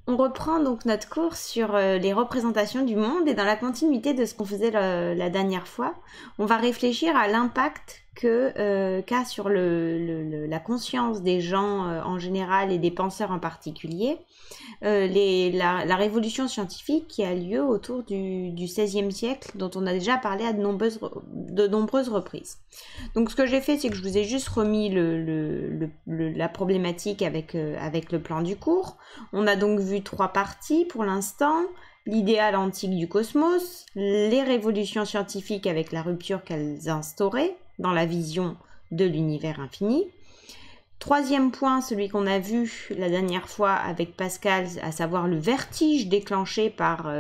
On reprend donc notre cours sur les représentations du monde et dans la continuité de ce qu'on faisait la dernière fois, on va réfléchir à l'impact qu'a sur la conscience des gens en général et des penseurs en particulier la révolution scientifique qui a lieu autour du XVIe siècle dont on a déjà parlé à de nombreuses reprises. Donc ce que j'ai fait, c'est que je vous ai juste remis la problématique avec le plan du cours. On a donc vu 3 parties pour l'instant. L'idéal antique du cosmos, les révolutions scientifiques avec la rupture qu'elles instauraient dans la vision de l'univers infini. Troisième point, celui qu'on a vu la dernière fois avec Pascal, à savoir le vertige déclenché par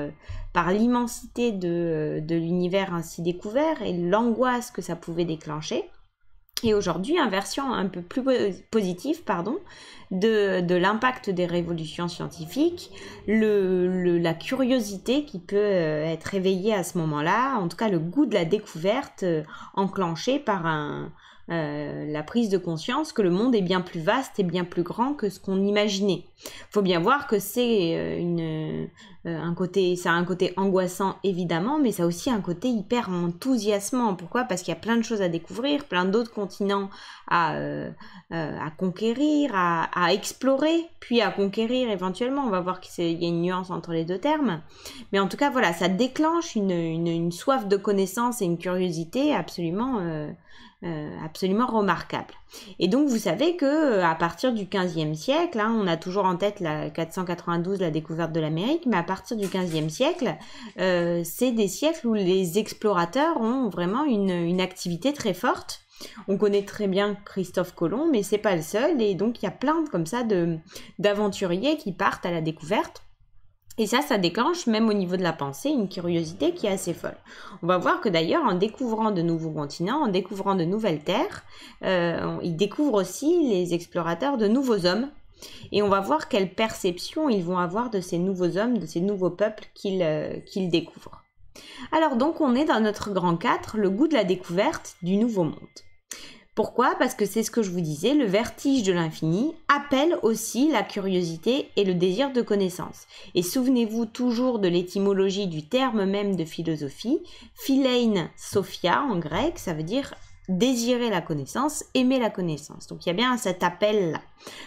l'immensité de l'univers ainsi découvert et l'angoisse que ça pouvait déclencher. Et aujourd'hui, une version un peu plus positive de l'impact des révolutions scientifiques, la curiosité qui peut être éveillée à ce moment-là, en tout cas le goût de la découverte enclenché par la prise de conscience que le monde est bien plus vaste et bien plus grand que ce qu'on imaginait. Il faut bien voir que c'est un côté angoissant évidemment, mais ça a aussi un côté hyper enthousiasmant. Pourquoi? Parce qu'il y a plein de choses à découvrir, plein d'autres continents à conquérir, à explorer, puis à conquérir éventuellement. On va voir qu'il y a une nuance entre les deux termes. Mais en tout cas, voilà, ça déclenche une soif de connaissance et une curiosité absolument remarquable. Et donc vous savez que à partir du 15e siècle, hein, on a toujours en tête la 492, la découverte de l'Amérique, mais à partir du 15e siècle, c'est des siècles où les explorateurs ont vraiment une activité très forte. On connaît très bien Christophe Colomb, mais c'est pas le seul, et donc il y a plein comme ça d'aventuriers qui partent à la découverte. Et ça déclenche même au niveau de la pensée une curiosité qui est assez folle. On va voir que d'ailleurs en découvrant de nouveaux continents, en découvrant de nouvelles terres, ils découvrent aussi les explorateurs de nouveaux hommes. Et on va voir quelle perception ils vont avoir de ces nouveaux hommes, de ces nouveaux peuples qu'ils découvrent. Alors donc on est dans notre grand 4, le goût de la découverte du nouveau monde. Pourquoi? Parce que c'est ce que je vous disais, le vertige de l'infini appelle aussi la curiosité et le désir de connaissance. Et souvenez-vous toujours de l'étymologie du terme même de philosophie, philein sophia en grec, ça veut dire désirer la connaissance, aimer la connaissance. Donc il y a bien cet appel-là.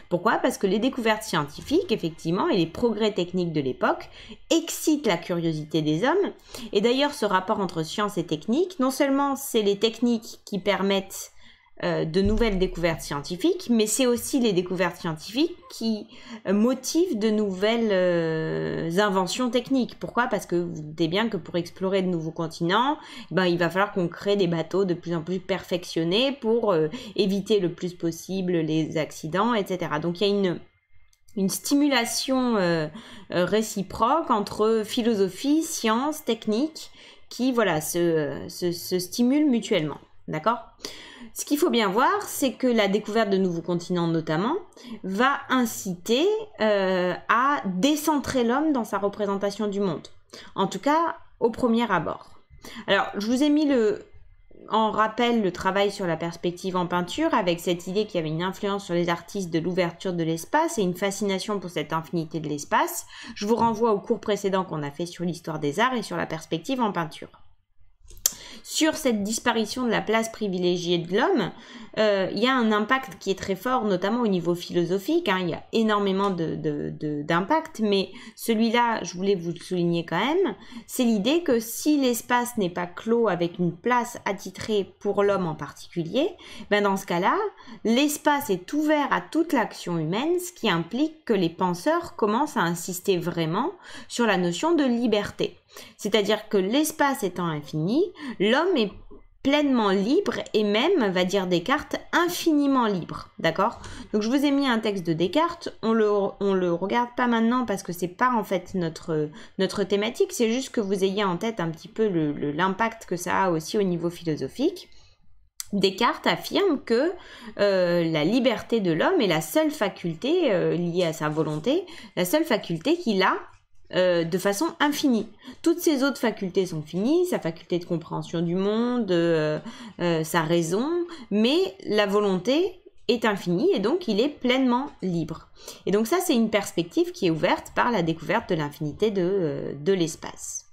Pourquoi? Parce que les découvertes scientifiques, effectivement, et les progrès techniques de l'époque excitent la curiosité des hommes. Et d'ailleurs, ce rapport entre science et technique, non seulement c'est les techniques qui permettent de nouvelles découvertes scientifiques, mais c'est aussi les découvertes scientifiques qui motivent de nouvelles inventions techniques. Pourquoi? Parce que vous doutez bien que pour explorer de nouveaux continents, il va falloir qu'on crée des bateaux de plus en plus perfectionnés pour éviter le plus possible les accidents, etc. Donc il y a une stimulation réciproque entre philosophie, science, technique qui se stimulent mutuellement. D'accord? Ce qu'il faut bien voir, c'est que la découverte de nouveaux continents notamment va inciter à décentrer l'homme dans sa représentation du monde. En tout cas, au premier abord. Alors, je vous ai mis en rappel le travail sur la perspective en peinture avec cette idée qu'il y avait une influence sur les artistes de l'ouverture de l'espace et une fascination pour cette infinité de l'espace. Je vous renvoie au cours précédent qu'on a fait sur l'histoire des arts et sur la perspective en peinture. Sur cette disparition de la place privilégiée de l'homme, il y a un impact qui est très fort, notamment au niveau philosophique. Il y a énormément d'impact, mais celui-là, je voulais vous le souligner quand même, c'est l'idée que si l'espace n'est pas clos avec une place attitrée pour l'homme en particulier, dans ce cas-là, l'espace est ouvert à toute l'action humaine, ce qui implique que les penseurs commencent à insister vraiment sur la notion de liberté. C'est-à-dire que l'espace étant infini, l'homme est pleinement libre et même, va dire Descartes, infiniment libre. D'accord? Donc je vous ai mis un texte de Descartes, on le regarde pas maintenant parce que c'est pas en fait notre thématique, c'est juste que vous ayez en tête un petit peu l'impact que ça a aussi au niveau philosophique. Descartes affirme que la liberté de l'homme est la seule faculté liée à sa volonté, la seule faculté qu'il a de façon infinie. Toutes ces autres facultés sont finies, sa faculté de compréhension du monde, sa raison, mais la volonté est infini et donc il est pleinement libre. Et donc ça, c'est une perspective qui est ouverte par la découverte de l'infinité de l'espace.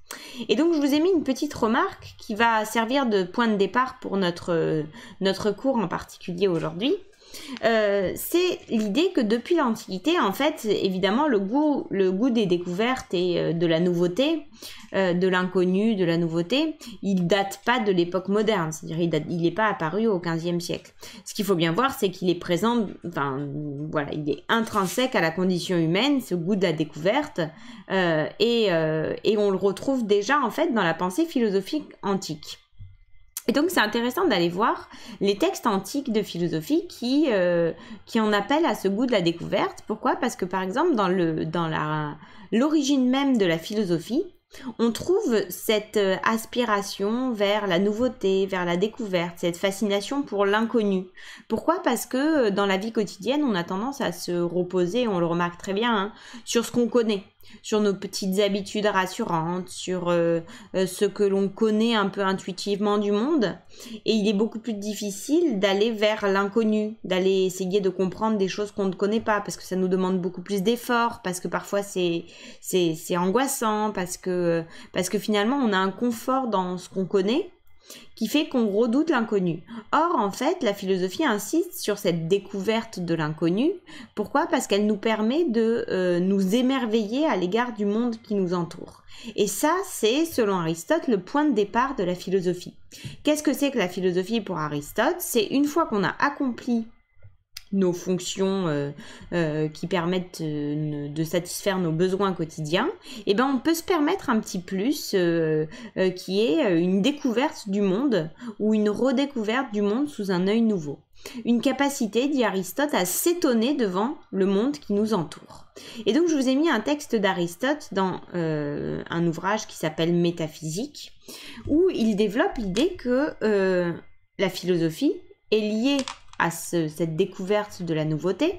Et donc je vous ai mis une petite remarque qui va servir de point de départ pour notre cours en particulier aujourd'hui. C'est l'idée que depuis l'Antiquité, en fait, évidemment, le goût des découvertes et de la nouveauté, de l'inconnu, de la nouveauté, il date pas de l'époque moderne, c'est-à-dire il n'est pas apparu au XVe siècle. Ce qu'il faut bien voir, c'est qu'il est présent, enfin, voilà, il est intrinsèque à la condition humaine, ce goût de la découverte, et on le retrouve déjà, en fait, dans la pensée philosophique antique. Et donc c'est intéressant d'aller voir les textes antiques de philosophie qui en appellent à ce goût de la découverte. Pourquoi ? Parce que par exemple dans l'origine même de la philosophie, on trouve cette aspiration vers la nouveauté, vers la découverte, cette fascination pour l'inconnu. Pourquoi ? Parce que dans la vie quotidienne, on a tendance à se reposer, on le remarque très bien, hein, sur ce qu'on connaît, sur nos petites habitudes rassurantes, sur ce que l'on connaît un peu intuitivement du monde. Et il est beaucoup plus difficile d'aller vers l'inconnu, d'aller essayer de comprendre des choses qu'on ne connaît pas, parce que ça nous demande beaucoup plus d'efforts, parce que parfois c'est angoissant, parce que finalement on a un confort dans ce qu'on connaît, qui fait qu'on redoute l'inconnu. Or, en fait, la philosophie insiste sur cette découverte de l'inconnu. Pourquoi ? Parce qu'elle nous permet de nous émerveiller à l'égard du monde qui nous entoure. Et ça, c'est, selon Aristote, le point de départ de la philosophie. Qu'est-ce que c'est que la philosophie pour Aristote ? C'est une fois qu'on a accompli nos fonctions qui permettent de satisfaire nos besoins quotidiens, et ben on peut se permettre un petit plus qui est une découverte du monde ou une redécouverte du monde sous un œil nouveau. Une capacité, dit Aristote, à s'étonner devant le monde qui nous entoure. Et donc je vous ai mis un texte d'Aristote dans un ouvrage qui s'appelle Métaphysique, où il développe l'idée que la philosophie est liée à cette découverte de la nouveauté,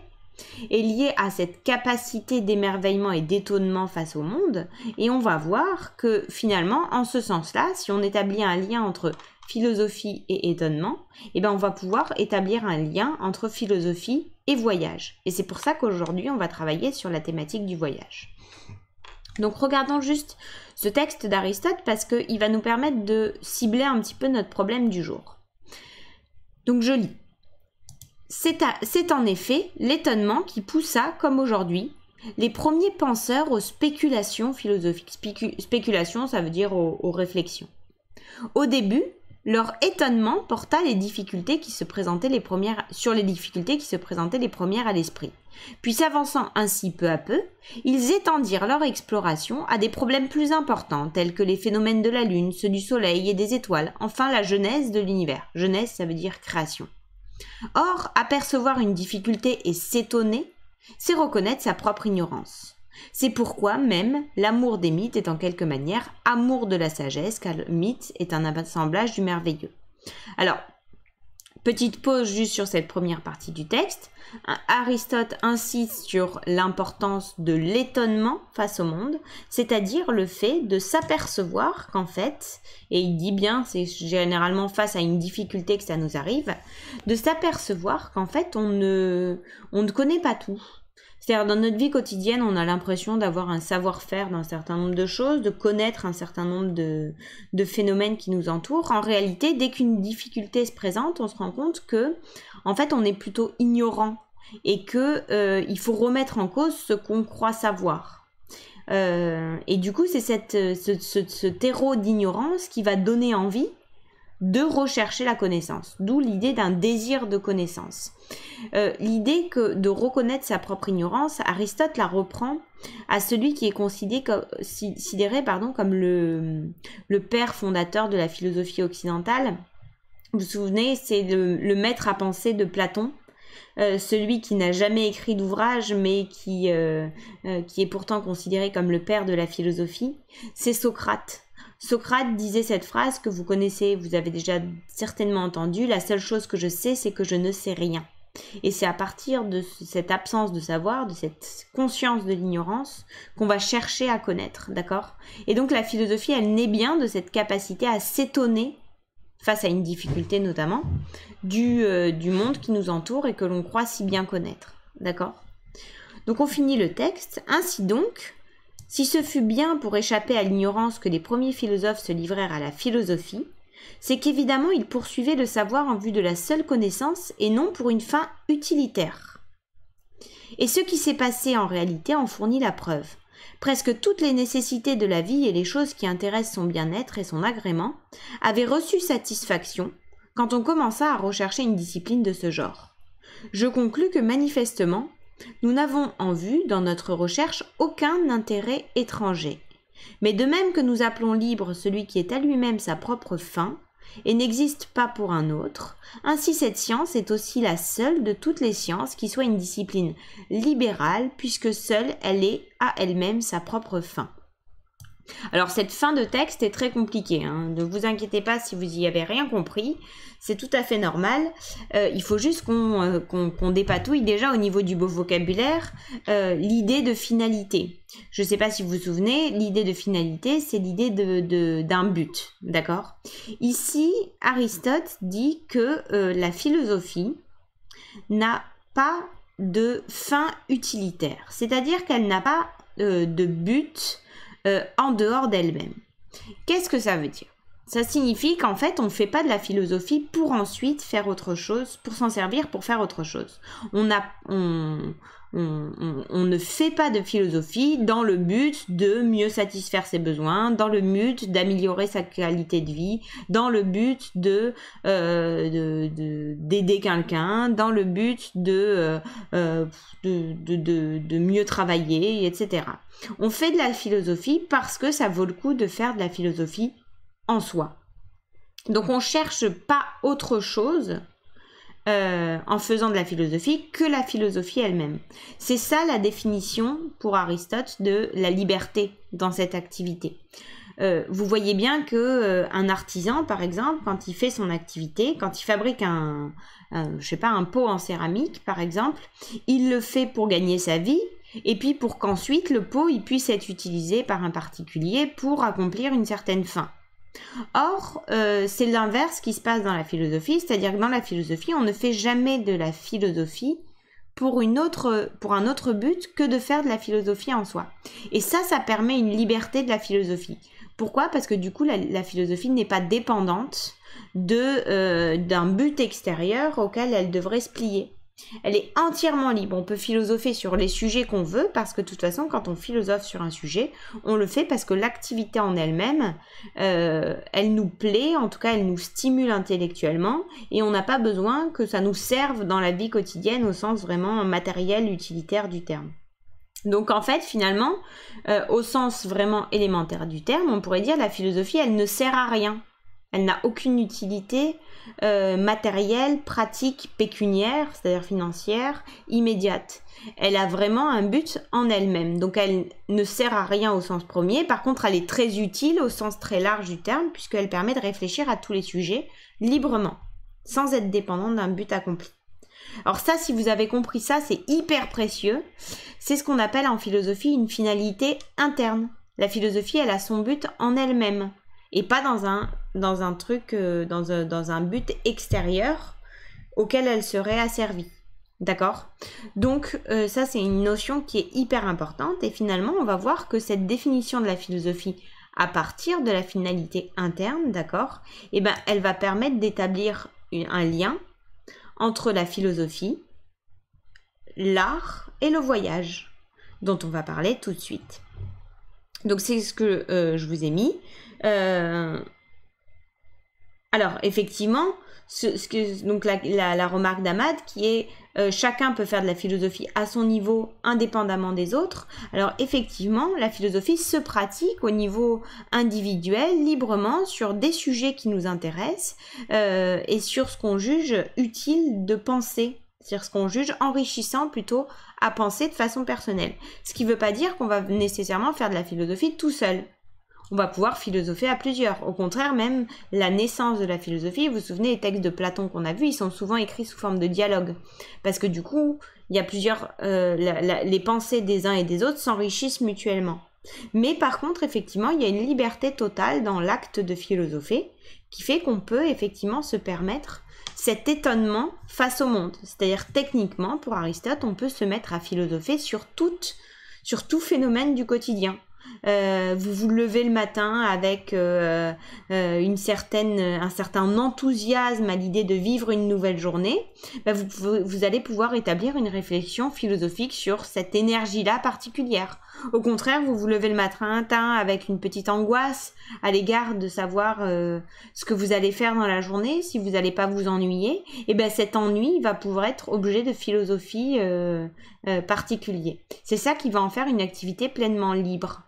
est liée à cette capacité d'émerveillement et d'étonnement face au monde, et on va voir que finalement, en ce sens-là, si on établit un lien entre philosophie et étonnement, eh ben on va pouvoir établir un lien entre philosophie et voyage. Et c'est pour ça qu'aujourd'hui, on va travailler sur la thématique du voyage. Donc regardons juste ce texte d'Aristote parce qu'il va nous permettre de cibler un petit peu notre problème du jour. Donc je lis. C'est en effet l'étonnement qui poussa, comme aujourd'hui, les premiers penseurs aux spéculations philosophiques. Spéculation, ça veut dire aux réflexions. Au début, leur étonnement porta les difficultés qui se présentaient sur les difficultés qui se présentaient les premières à l'esprit. Puis s'avançant ainsi peu à peu, ils étendirent leur exploration à des problèmes plus importants, tels que les phénomènes de la Lune, ceux du Soleil et des étoiles, enfin la genèse de l'univers. Genèse, ça veut dire création. Or, apercevoir une difficulté et s'étonner, c'est reconnaître sa propre ignorance. C'est pourquoi même l'amour des mythes est en quelque manière amour de la sagesse, car le mythe est un assemblage du merveilleux. Alors, petite pause juste sur cette première partie du texte. Aristote insiste sur l'importance de l'étonnement face au monde, c'est-à-dire le fait de s'apercevoir qu'en fait, et il dit bien, c'est généralement face à une difficulté que ça nous arrive, de s'apercevoir qu'en fait on ne connaît pas tout. C'est-à-dire dans notre vie quotidienne, on a l'impression d'avoir un savoir-faire d'un certain nombre de choses, de connaître un certain nombre de phénomènes qui nous entourent. En réalité, dès qu'une difficulté se présente, on se rend compte que, en fait, on est plutôt ignorant et que il faut remettre en cause ce qu'on croit savoir. Et du coup, c'est ce terreau d'ignorance qui va donner envie de rechercher la connaissance, d'où l'idée d'un désir de connaissance. L'idée que de reconnaître sa propre ignorance, Aristote la reprend à celui qui est considéré comme le père fondateur de la philosophie occidentale. Vous vous souvenez, c'est le maître à penser de Platon, celui qui n'a jamais écrit d'ouvrage mais qui est pourtant considéré comme le père de la philosophie, c'est Socrate. Socrate disait cette phrase que vous connaissez, vous avez déjà certainement entendu, la seule chose que je sais, c'est que je ne sais rien. Et c'est à partir de cette absence de savoir, de cette conscience de l'ignorance, qu'on va chercher à connaître, d'accord ? Et donc la philosophie, elle naît bien de cette capacité à s'étonner face à une difficulté notamment, du monde qui nous entoure et que l'on croit si bien connaître. D'accord ? Donc on finit le texte. Ainsi donc, si ce fut bien pour échapper à l'ignorance que les premiers philosophes se livrèrent à la philosophie, c'est qu'évidemment ils poursuivaient le savoir en vue de la seule connaissance et non pour une fin utilitaire. Et ce qui s'est passé en réalité en fournit la preuve. Presque toutes les nécessités de la vie et les choses qui intéressent son bien-être et son agrément avaient reçu satisfaction quand on commença à rechercher une discipline de ce genre. Je conclus que manifestement, nous n'avons en vue dans notre recherche aucun intérêt étranger. Mais de même que nous appelons libre celui qui est à lui-même sa propre fin et n'existe pas pour un autre, ainsi cette science est aussi la seule de toutes les sciences qui soit une discipline libérale puisque seule elle est à elle-même sa propre fin. Alors cette fin de texte est très compliquée, hein. Ne vous inquiétez pas si vous y avez rien compris, c'est tout à fait normal. Il faut juste qu'on dépatouille déjà au niveau du beau vocabulaire l'idée de finalité. Je ne sais pas si vous vous souvenez, l'idée de finalité, c'est l'idée d'un but, d'accord ? Ici, Aristote dit que la philosophie n'a pas de fin utilitaire, c'est-à-dire qu'elle n'a pas de but en dehors d'elle-même. Qu'est-ce que ça veut dire ? Ça signifie qu'en fait, on ne fait pas de la philosophie pour ensuite faire autre chose, pour s'en servir pour faire autre chose. On ne fait pas de philosophie dans le but de mieux satisfaire ses besoins, dans le but d'améliorer sa qualité de vie, dans le but d'aider quelqu'un, dans le but de mieux travailler, etc. On fait de la philosophie parce que ça vaut le coup de faire de la philosophie en soi. Donc on cherche pas autre chose en faisant de la philosophie que la philosophie elle-même. C'est ça la définition pour Aristote de la liberté dans cette activité. Vous voyez bien que un artisan, par exemple, quand il fait son activité, quand il fabrique un pot en céramique, par exemple, il le fait pour gagner sa vie et puis pour qu'ensuite le pot il puisse être utilisé par un particulier pour accomplir une certaine fin. Or, c'est l'inverse qui se passe dans la philosophie, c'est-à-dire que dans la philosophie, on ne fait jamais de la philosophie pour un autre but que de faire de la philosophie en soi. Et ça permet une liberté de la philosophie. Pourquoi ? Parce que du coup, la philosophie n'est pas dépendante d'un but extérieur auquel elle devrait se plier. Elle est entièrement libre. On peut philosopher sur les sujets qu'on veut parce que de toute façon, quand on philosophe sur un sujet, on le fait parce que l'activité en elle-même, elle nous plaît, en tout cas elle nous stimule intellectuellement et on n'a pas besoin que ça nous serve dans la vie quotidienne au sens vraiment matériel, utilitaire du terme. Donc en fait, finalement, au sens vraiment élémentaire du terme, on pourrait dire la philosophie, elle ne sert à rien. Elle n'a aucune utilité matérielle, pratique, pécuniaire, c'est-à-dire financière, immédiate. Elle a vraiment un but en elle-même. Donc elle ne sert à rien au sens premier. Par contre, elle est très utile au sens très large du terme, puisqu'elle permet de réfléchir à tous les sujets librement, sans être dépendante d'un but accompli. Alors ça, si vous avez compris ça, c'est hyper précieux. C'est ce qu'on appelle en philosophie une finalité interne. La philosophie, elle a son but en elle-même et pas dans un but extérieur auquel elle serait asservie. D'accord ? Donc ça, c'est une notion qui est hyper importante et finalement, on va voir que cette définition de la philosophie à partir de la finalité interne, d'accord ? Eh ben, elle va permettre d'établir un lien entre la philosophie, l'art et le voyage, dont on va parler tout de suite. Donc c'est ce que je vous ai mis. Alors effectivement, donc la remarque d'Ahmad qui est chacun peut faire de la philosophie à son niveau indépendamment des autres. Alors effectivement, la philosophie se pratique au niveau individuel, librement, sur des sujets qui nous intéressent et sur ce qu'on juge utile de penser, sur ce qu'on juge enrichissant plutôt à penser de façon personnelle. Ce qui ne veut pas dire qu'on va nécessairement faire de la philosophie tout seul. On va pouvoir philosopher à plusieurs. Au contraire, même la naissance de la philosophie, vous vous souvenez, les textes de Platon qu'on a vus, ils sont souvent écrits sous forme de dialogue. Parce que du coup, il y a plusieurs... les pensées des uns et des autres s'enrichissent mutuellement. Mais par contre, effectivement, il y a une liberté totale dans l'acte de philosopher qui fait qu'on peut effectivement se permettre cet étonnement face au monde. C'est-à-dire, techniquement, pour Aristote, on peut se mettre à philosopher sur tout phénomène du quotidien. Vous vous levez le matin avec un certain enthousiasme à l'idée de vivre une nouvelle journée, vous allez pouvoir établir une réflexion philosophique sur cette énergie-là particulière. Au contraire, vous vous levez le matin avec une petite angoisse à l'égard de savoir ce que vous allez faire dans la journée, si vous n'allez pas vous ennuyer, et cet ennui va pouvoir être objet de philosophie particulier. C'est ça qui va en faire une activité pleinement libre.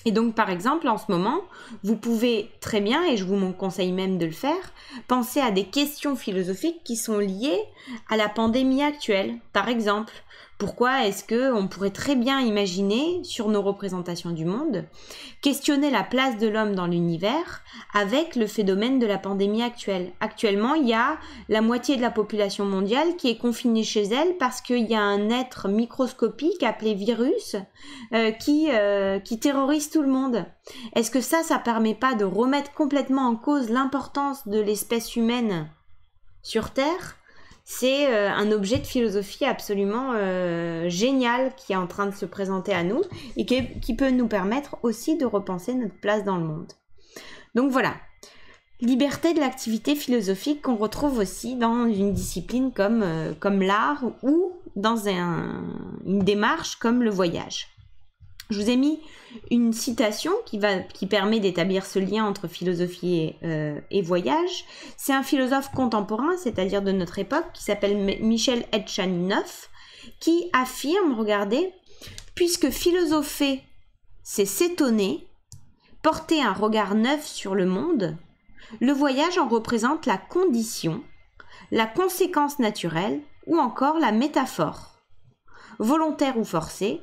Et donc, par exemple, en ce moment, vous pouvez très bien, et je vous conseille même de le faire, penser à des questions philosophiques qui sont liées à la pandémie actuelle. Par exemple, pourquoi est-ce qu'on pourrait très bien imaginer, sur nos représentations du monde, questionner la place de l'homme dans l'univers avec le phénomène de la pandémie actuelle. Actuellement, il y a la moitié de la population mondiale qui est confinée chez elle parce qu'il y a un être microscopique appelé virus qui terrorise tout le monde. Est-ce que ça permet pas de remettre complètement en cause l'importance de l'espèce humaine sur Terre ? C'est un objet de philosophie absolument génial qui est en train de se présenter à nous et qui peut nous permettre aussi de repenser notre place dans le monde. Donc voilà, liberté de l'activité philosophique qu'on retrouve aussi dans une discipline comme l'art ou dans une démarche comme le voyage. Je vous ai mis une citation qui permet d'établir ce lien entre philosophie et voyage. C'est un philosophe contemporain, c'est-à-dire de notre époque, qui s'appelle Michel Etchaninoff, qui affirme, regardez, puisque philosopher, c'est s'étonner, porter un regard neuf sur le monde, le voyage en représente la condition, la conséquence naturelle ou encore la métaphore. Volontaire ou forcé,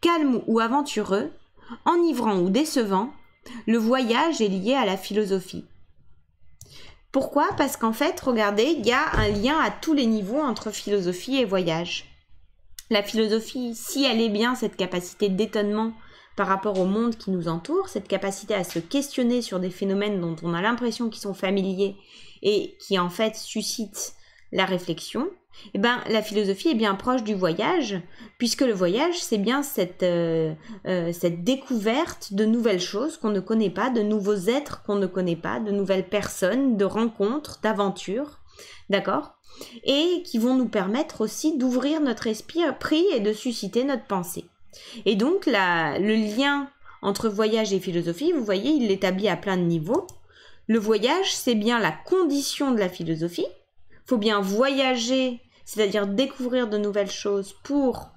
calme ou aventureux, enivrant ou décevant, le voyage est lié à la philosophie. Pourquoi ? Parce qu'en fait, regardez, il y a un lien à tous les niveaux entre philosophie et voyage. La philosophie, si elle est bien cette capacité d'étonnement par rapport au monde qui nous entoure, cette capacité à se questionner sur des phénomènes dont on a l'impression qu'ils sont familiers et qui en fait suscitent la réflexion, la philosophie est bien proche du voyage, puisque le voyage, c'est bien cette découverte de nouvelles choses qu'on ne connaît pas, de nouveaux êtres qu'on ne connaît pas, de nouvelles personnes, de rencontres, d'aventures, d'accord ? Et qui vont nous permettre aussi d'ouvrir notre esprit et de susciter notre pensée. Et donc, le lien entre voyage et philosophie, vous voyez, il l'établit à plein de niveaux. Le voyage, c'est bien la condition de la philosophie. Il faut bien voyager, c'est-à-dire découvrir de nouvelles choses pour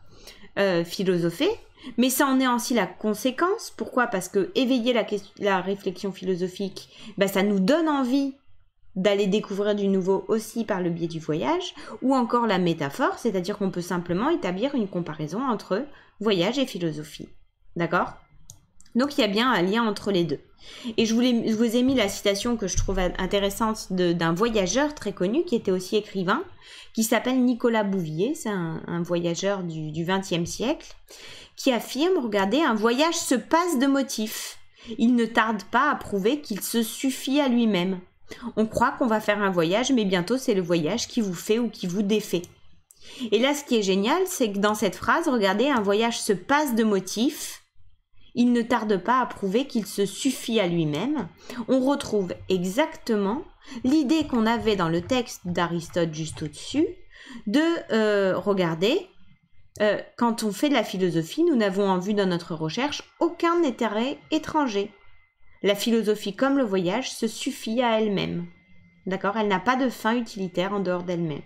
philosopher, mais ça en est aussi la conséquence. Pourquoi ? Parce que éveiller la réflexion philosophique, ça nous donne envie d'aller découvrir du nouveau aussi par le biais du voyage, ou encore la métaphore, c'est-à-dire qu'on peut simplement établir une comparaison entre voyage et philosophie. D'accord ? Donc il y a bien un lien entre les deux. Et je vous ai mis la citation que je trouve intéressante d'un voyageur très connu qui était aussi écrivain, qui s'appelle Nicolas Bouvier, c'est un voyageur du XXe siècle, qui affirme, regardez, un voyage se passe de motifs. Il ne tarde pas à prouver qu'il se suffit à lui-même. On croit qu'on va faire un voyage, mais bientôt c'est le voyage qui vous fait ou qui vous défait. Et là, ce qui est génial, c'est que dans cette phrase, regardez, un voyage se passe de motifs. Il ne tarde pas à prouver qu'il se suffit à lui-même. On retrouve exactement l'idée qu'on avait dans le texte d'Aristote juste au-dessus de regarder, quand on fait de la philosophie, nous n'avons en vue dans notre recherche aucun intérêt étranger. La philosophie, comme le voyage, se suffit à elle-même. D'accord ? Elle n'a pas de fin utilitaire en dehors d'elle-même.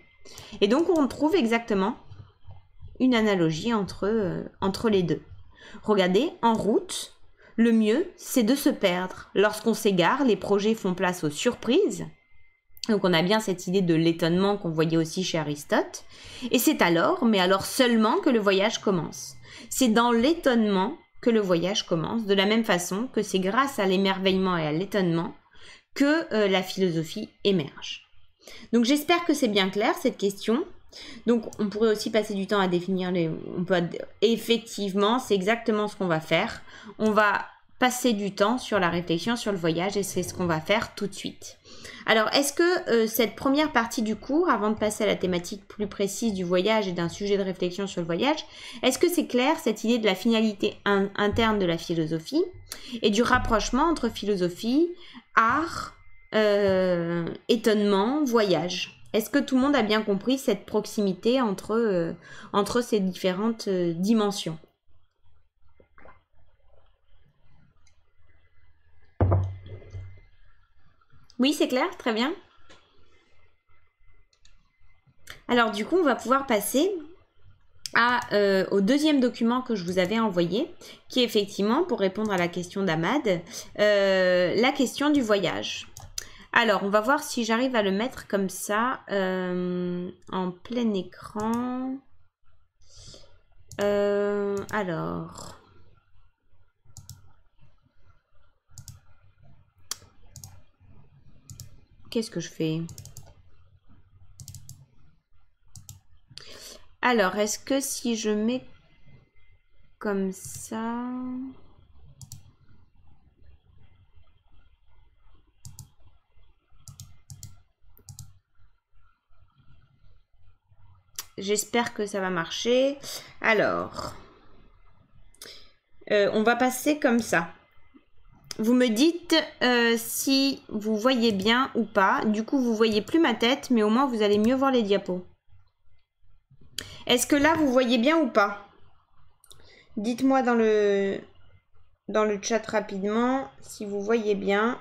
Et donc, on trouve exactement une analogie entre les deux. Regardez, en route, le mieux, c'est de se perdre. Lorsqu'on s'égare, les projets font place aux surprises. Donc on a bien cette idée de l'étonnement qu'on voyait aussi chez Aristote. Et c'est alors, mais alors seulement, que le voyage commence. C'est dans l'étonnement que le voyage commence, de la même façon que c'est grâce à l'émerveillement et à l'étonnement que la philosophie émerge. Donc j'espère que c'est bien clair cette question. Donc, on pourrait aussi passer du temps à définir les... Effectivement, c'est exactement ce qu'on va faire. On va passer du temps sur la réflexion sur le voyage et c'est ce qu'on va faire tout de suite. Alors, est-ce que cette première partie du cours, avant de passer à la thématique plus précise du voyage et d'un sujet de réflexion sur le voyage, est-ce que c'est clair cette idée de la finalité interne de la philosophie et du rapprochement entre philosophie, art, étonnement, voyage? Est-ce que tout le monde a bien compris cette proximité entre ces différentes dimensions? Oui, c'est clair, très bien. Alors du coup, on va pouvoir passer au deuxième document que je vous avais envoyé, qui est effectivement, pour répondre à la question d'Ahmad, la question du voyage. Alors, on va voir si j'arrive à le mettre comme ça, en plein écran. Alors... Qu'est-ce que je fais? Alors, est-ce que si je mets comme ça... J'espère que ça va marcher. Alors, on va passer comme ça. Vous me dites si vous voyez bien ou pas. Du coup, vous voyez plus ma tête, mais au moins vous allez mieux voir les diapos. Est-ce que là, vous voyez bien ou pas? Dites-moi dans le chat rapidement si vous voyez bien.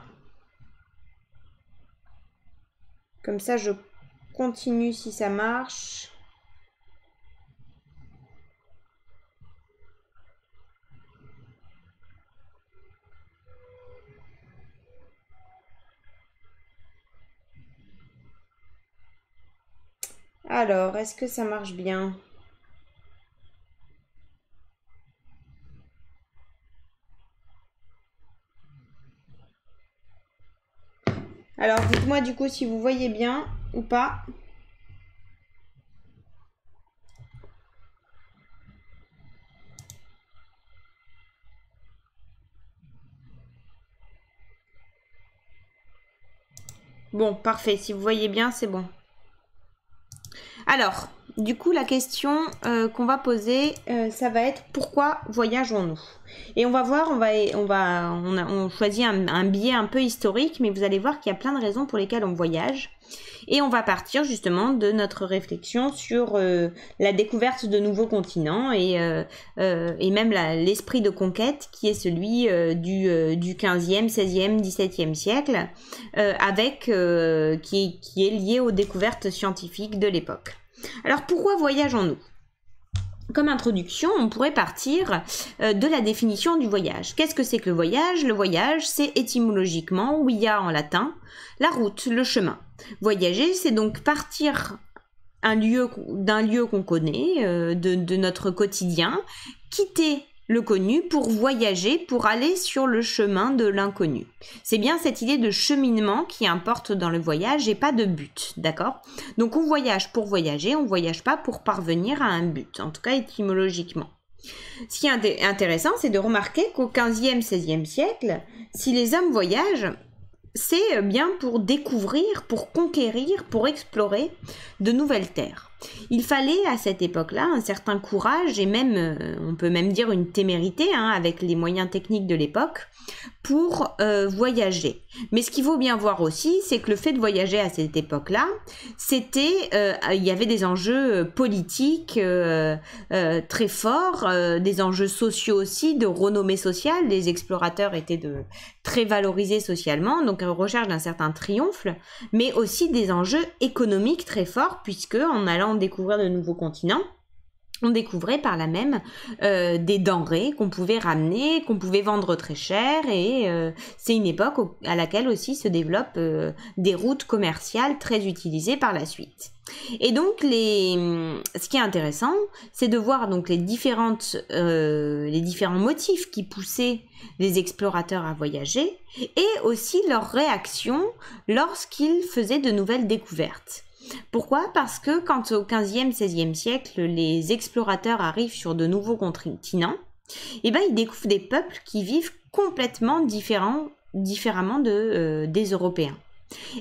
Comme ça, je continue si ça marche. Alors, est-ce que ça marche bien? Alors, dites-moi du coup si vous voyez bien ou pas. Bon, parfait. Si vous voyez bien, c'est bon. Alors, du coup, la question qu'on va poser, ça va être pourquoi voyageons-nous? Et on va voir, on choisit un biais un peu historique, mais vous allez voir qu'il y a plein de raisons pour lesquelles on voyage. Et on va partir justement de notre réflexion sur la découverte de nouveaux continents et même l'esprit de conquête qui est celui du 15e, 16e, 17e siècle, qui est lié aux découvertes scientifiques de l'époque. Alors pourquoi voyageons-nous? Comme introduction, on pourrait partir de la définition du voyage. Qu'est-ce que c'est que le voyage? Le voyage, c'est étymologiquement, via en latin, la route, le chemin. Voyager, c'est donc partir d'un lieu qu'on connaît, de notre quotidien, quitter le connu pour voyager, pour aller sur le chemin de l'inconnu. C'est bien cette idée de cheminement qui importe dans le voyage et pas de but, d'accord? Donc on voyage pour voyager, on voyage pas pour parvenir à un but, en tout cas étymologiquement. Ce qui est intéressant, c'est de remarquer qu'au 15e, 16e siècle, si les hommes voyagent, c'est bien pour découvrir, pour conquérir, pour explorer de nouvelles terres. Il fallait à cette époque-là un certain courage et même, on peut même dire une témérité, avec les moyens techniques de l'époque, pour voyager. Mais ce qu'il faut bien voir aussi, c'est que le fait de voyager à cette époque-là, il y avait des enjeux politiques très forts, des enjeux sociaux aussi, de renommée sociale. Les explorateurs étaient très valorisés socialement, donc en recherche d'un certain triomphe, mais aussi des enjeux économiques très forts, puisque en allant découvrir de nouveaux continents, on découvrait par là même des denrées qu'on pouvait ramener, qu'on pouvait vendre très cher, et c'est une époque à laquelle aussi se développent des routes commerciales très utilisées par la suite. Et donc ce qui est intéressant, c'est de voir donc les différents motifs qui poussaient les explorateurs à voyager et aussi leurs réactions lorsqu'ils faisaient de nouvelles découvertes. Pourquoi? Parce que quand au 15e, 16e siècle, les explorateurs arrivent sur de nouveaux continents, eh ben, ils découvrent des peuples qui vivent complètement différemment des Européens.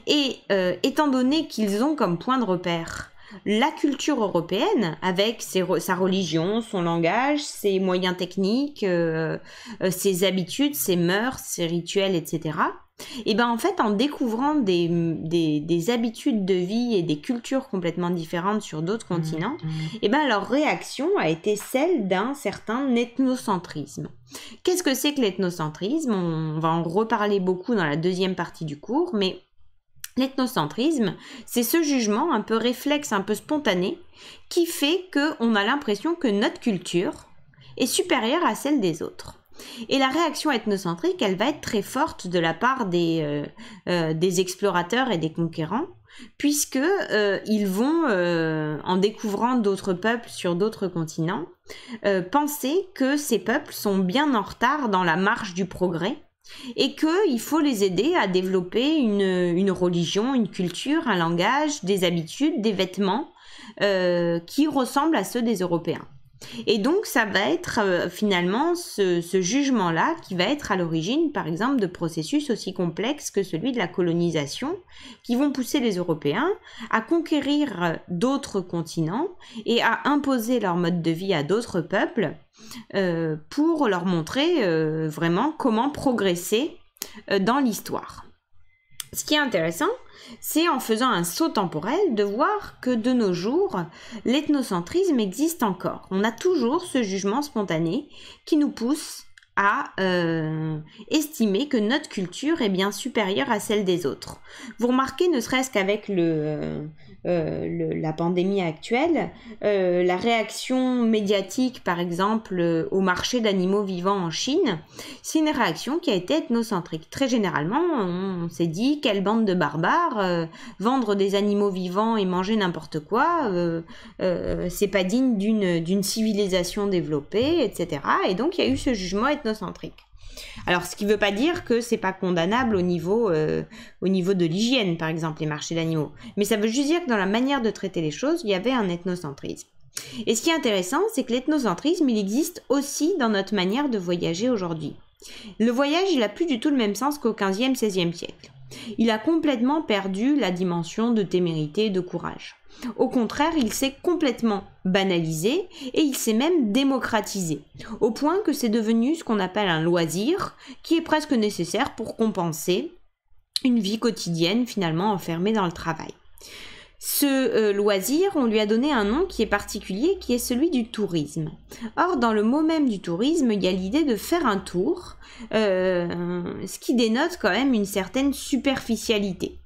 Et étant donné qu'ils ont comme point de repère la culture européenne, avec sa religion, son langage, ses moyens techniques, ses habitudes, ses mœurs, ses rituels, etc., et ben en fait, en découvrant des habitudes de vie et des cultures complètement différentes sur d'autres continents, et ben leur réaction a été celle d'un certain ethnocentrisme. Qu'est-ce que c'est que l'ethnocentrisme? On va en reparler beaucoup dans la deuxième partie du cours, mais l'ethnocentrisme, c'est ce jugement un peu réflexe, un peu spontané, qui fait qu'on a l'impression que notre culture est supérieure à celle des autres. Et la réaction ethnocentrique, elle va être très forte de la part des explorateurs et des conquérants, puisque ils vont, en découvrant d'autres peuples sur d'autres continents, penser que ces peuples sont bien en retard dans la marche du progrès, et qu'il faut les aider à développer une religion, une culture, un langage, des habitudes, des vêtements qui ressemblent à ceux des Européens. Et donc ça va être finalement ce jugement-là qui va être à l'origine, par exemple, de processus aussi complexes que celui de la colonisation, qui vont pousser les Européens à conquérir d'autres continents et à imposer leur mode de vie à d'autres peuples pour leur montrer vraiment comment progresser dans l'histoire. Ce qui est intéressant, c'est en faisant un saut temporel de voir que de nos jours, l'ethnocentrisme existe encore. On a toujours ce jugement spontané qui nous pousse à estimer que notre culture est bien supérieure à celle des autres. Vous remarquez, ne serait-ce qu'avec la pandémie actuelle, la réaction médiatique, par exemple, au marché d'animaux vivants en Chine, c'est une réaction qui a été ethnocentrique. Très généralement, on s'est dit, quelle bande de barbares, vendre des animaux vivants et manger n'importe quoi, c'est pas digne d'une civilisation développée, etc. Et donc, il y a eu ce jugement ethnocentrique. Alors, ce qui ne veut pas dire que c'est pas condamnable au niveau de l'hygiène, par exemple, les marchés d'animaux. Mais ça veut juste dire que dans la manière de traiter les choses, il y avait un ethnocentrisme. Et ce qui est intéressant, c'est que l'ethnocentrisme, il existe aussi dans notre manière de voyager aujourd'hui. Le voyage, il n'a plus du tout le même sens qu'au 15e, 16e siècle. Il a complètement perdu la dimension de témérité et de courage. Au contraire, il s'est complètement banalisé et il s'est même démocratisé, au point que c'est devenu ce qu'on appelle un loisir, qui est presque nécessaire pour compenser une vie quotidienne finalement enfermée dans le travail. Ce loisir, on lui a donné un nom qui est particulier, qui est celui du tourisme. Or, dans le mot même du tourisme, il y a l'idée de faire un tour, ce qui dénote quand même une certaine superficialité.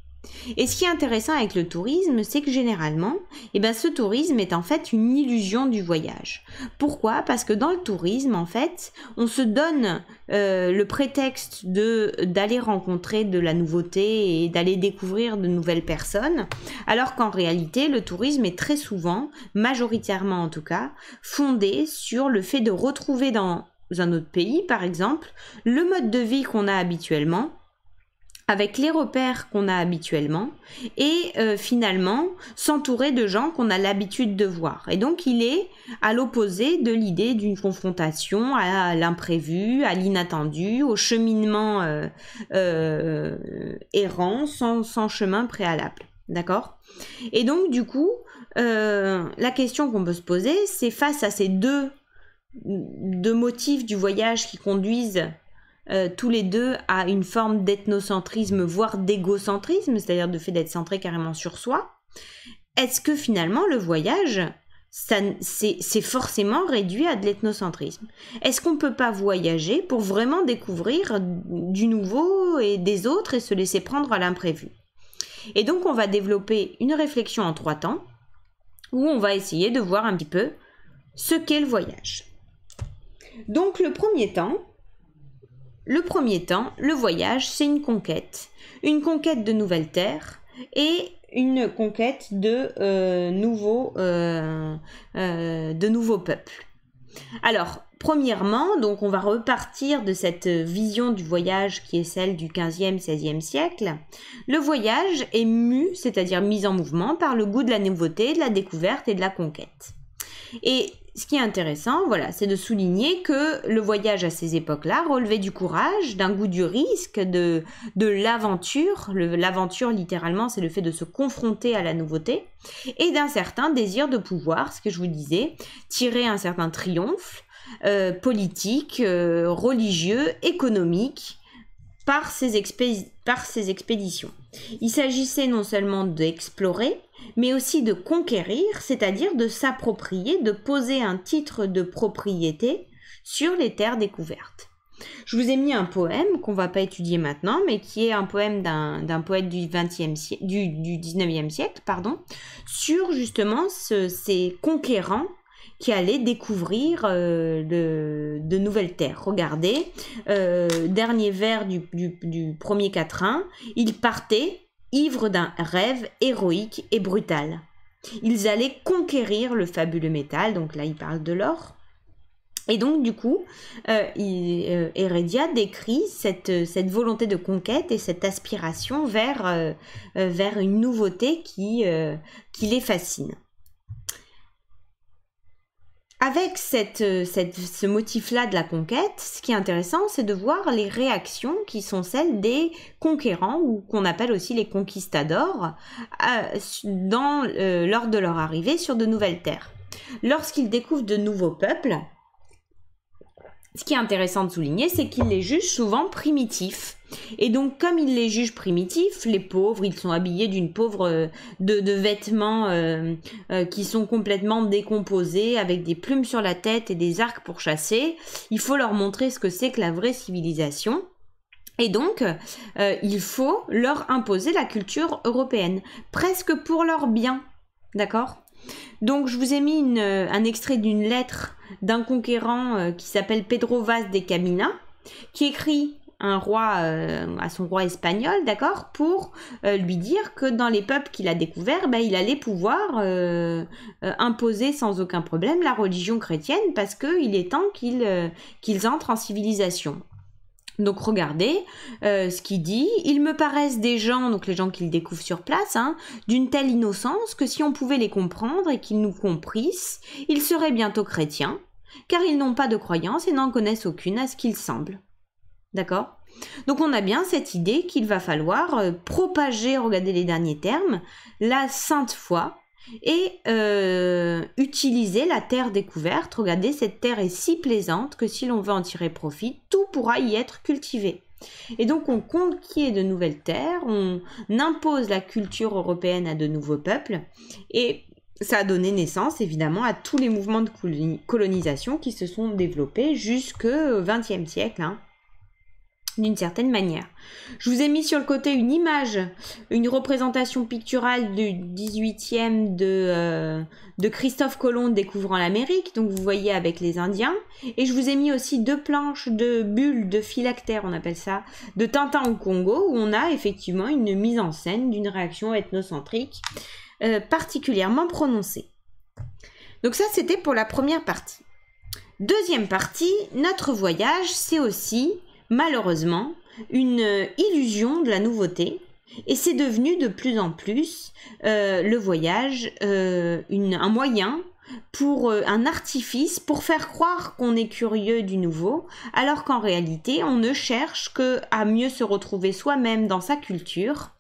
Et ce qui est intéressant avec le tourisme, c'est que généralement, ce tourisme est en fait une illusion du voyage. Pourquoi? Parce que dans le tourisme, en fait, on se donne le prétexte d'aller rencontrer de la nouveauté et d'aller découvrir de nouvelles personnes, alors qu'en réalité, le tourisme est très souvent, majoritairement en tout cas, fondé sur le fait de retrouver dans un autre pays, par exemple, le mode de vie qu'on a habituellement, avec les repères qu'on a habituellement et finalement s'entourer de gens qu'on a l'habitude de voir. Et donc il est à l'opposé de l'idée d'une confrontation à l'imprévu, à l'inattendu, au cheminement errant sans chemin préalable. D'accord ? Et donc du coup, la question qu'on peut se poser, c'est face à ces deux motifs du voyage qui conduisent tous les deux à une forme d'ethnocentrisme, voire d'égocentrisme, c'est-à-dire de fait d'être centré carrément sur soi, est-ce que finalement le voyage, c'est forcément réduit à de l'ethnocentrisme? Est-ce qu'on ne peut pas voyager pour vraiment découvrir du nouveau et des autres et se laisser prendre à l'imprévu? Et donc on va développer une réflexion en 3 temps, où on va essayer de voir un petit peu ce qu'est le voyage. Donc le premier temps, le voyage, c'est une conquête de nouvelles terres et une conquête de nouveaux peuples. Alors, premièrement, donc on va repartir de cette vision du voyage qui est celle du 15e, 16e siècle. Le voyage est mu, c'est-à-dire mis en mouvement par le goût de la nouveauté, de la découverte et de la conquête. Et ce qui est intéressant, voilà, c'est de souligner que le voyage à ces époques-là relevait du courage, d'un goût du risque, de l'aventure. L'aventure, littéralement, c'est le fait de se confronter à la nouveauté et d'un certain désir de pouvoir, ce que je vous disais, tirer un certain triomphe politique, religieux, économique par ces expéditions. Il s'agissait non seulement d'explorer, mais aussi de conquérir, c'est-à-dire de s'approprier, de poser un titre de propriété sur les terres découvertes. Je vous ai mis un poème qu'on ne va pas étudier maintenant, mais qui est un poème d'un poète du 19e siècle, sur justement ces conquérants qui allaient découvrir de nouvelles terres. Regardez, dernier vers du premier quatrain, ils partaient ivres d'un rêve héroïque et brutal. Ils allaient conquérir le fabuleux métal, donc là il parle de l'or. Et donc du coup, Heredia décrit cette volonté de conquête et cette aspiration vers une nouveauté qui les fascine. Avec ce motif-là de la conquête, ce qui est intéressant, c'est de voir les réactions qui sont celles des conquérants, ou qu'on appelle aussi les conquistadors, lors de leur arrivée sur de nouvelles terres. Lorsqu'ils découvrent de nouveaux peuples, ce qui est intéressant de souligner, c'est qu'ils les jugent souvent primitifs. Et donc, comme ils les jugent primitifs, les pauvres, ils sont habillés d'une pauvre de vêtements qui sont complètement décomposés, avec des plumes sur la tête et des arcs pour chasser. Il faut leur montrer ce que c'est que la vraie civilisation. Et donc, il faut leur imposer la culture européenne, presque pour leur bien. D'accord ? Donc, je vous ai mis un extrait d'une lettre d'un conquérant qui s'appelle Pedro Vaz de Caminha, qui écrit à son roi espagnol, d'accord, pour lui dire que dans les peuples qu'il a découverts, il allait pouvoir imposer sans aucun problème la religion chrétienne, parce qu'il est temps qu'ils entrent en civilisation. Donc regardez ce qu'il dit. Ils me paraissent des gens, donc les gens qu'il découvre sur place, d'une telle innocence que si on pouvait les comprendre et qu'ils nous comprissent, ils seraient bientôt chrétiens, car ils n'ont pas de croyance et n'en connaissent aucune à ce qu'il semble. D'accord ? Donc on a bien cette idée qu'il va falloir propager, regardez les derniers termes, la sainte foi et utiliser la terre découverte. Regardez, cette terre est si plaisante que si l'on veut en tirer profit, tout pourra y être cultivé. Et donc on conquiert de nouvelles terres, on impose la culture européenne à de nouveaux peuples, et ça a donné naissance évidemment à tous les mouvements de colonisation qui se sont développés jusqu'au XXe siècle, d'une certaine manière. Je vous ai mis sur le côté une image, une représentation picturale du 18e de Christophe Colomb découvrant l'Amérique, donc vous voyez avec les Indiens, et je vous ai mis aussi 2 planches de bulles de phylactères, on appelle ça, de Tintin au Congo, où on a effectivement une mise en scène d'une réaction ethnocentrique particulièrement prononcée. Donc ça, c'était pour la première partie. Deuxième partie, notre voyage, c'est aussi malheureusement une illusion de la nouveauté, et c'est devenu de plus en plus le voyage un moyen pour un artifice pour faire croire qu'on est curieux du nouveau, alors qu'en réalité on ne cherche qu'à mieux se retrouver soi-même dans sa culture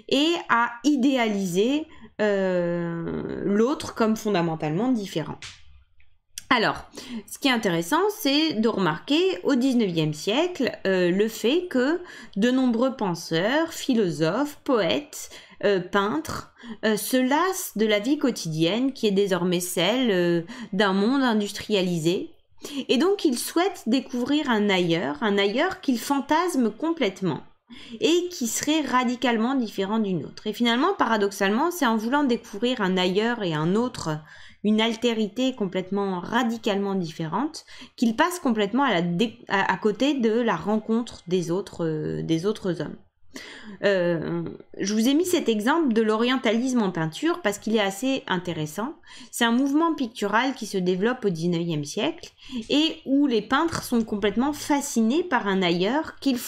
et à idéaliser l'autre comme fondamentalement différent. Alors, ce qui est intéressant, c'est de remarquer au XIXe siècle le fait que de nombreux penseurs, philosophes, poètes, peintres se lassent de la vie quotidienne qui est désormais celle d'un monde industrialisé. Et donc, ils souhaitent découvrir un ailleurs qu'ils fantasment complètement et qui serait radicalement différent du nôtre. Et finalement, paradoxalement, c'est en voulant découvrir un ailleurs et un autre, une altérité complètement radicalement différente, qu'il passe complètement à côté de la rencontre des autres hommes. Je vous ai mis cet exemple de l'orientalisme en peinture parce qu'il est assez intéressant. C'est un mouvement pictural qui se développe au 19e siècle et où les peintres sont complètement fascinés par un ailleurs qu'ils